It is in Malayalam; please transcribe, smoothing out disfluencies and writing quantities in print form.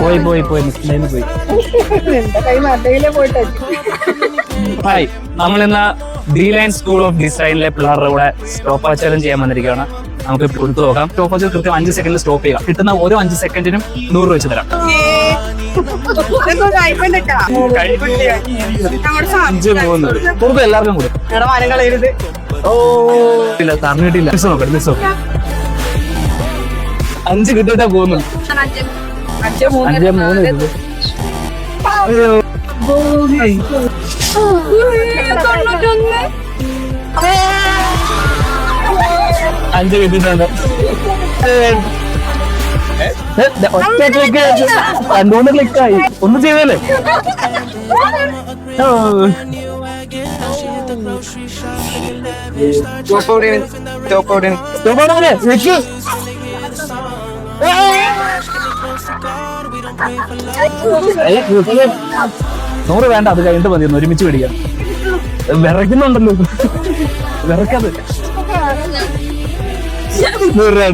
പോയി പോയി. ഹായ്, നമ്മളിന്ന് ഡി ലൈൻ സ്കൂൾ ഓഫ് ഡിസൈനിലെ പിള്ളേരുടെ കൂടെ സ്റ്റോപ്പ് ചലഞ്ച് ചെയ്യാൻ വന്നിരിക്കുകയാണ്. നമുക്ക് കൊടുത്തു നോക്കാം. സ്റ്റോപ്പ് കൃത്യം 5 സെക്കൻഡിൽ സ്റ്റോപ്പ് ചെയ്യുക. കിട്ടുന്ന ഓരോ 5 സെക്കൻഡിനും 100 രൂപ വെച്ച് തരാം. 5 3 കൊടുത്തു എല്ലാവർക്കും കൊടുക്കും. ഇല്ല സാറിന് കിട്ടിയില്ല. നോക്കാം 5 കിട്ടിയിട്ടാ പോകുന്നു. 5 3 5 കിട്ടിയിട്ടുണ്ട്. ഒറ്റ ക്ലിക്ക് 2-3 ക്ലിക്കായി. ഒന്നും ചെയ്തല്ലേ? നൂറ് വേണ്ട, അത് കഴിഞ്ഞിട്ട് മതി. ഒരുമിച്ച് പിടിക്കാം. വിറയ്ക്കുന്നുണ്ടല്ലോ, വിറക്കാതെ 100 രൂപ.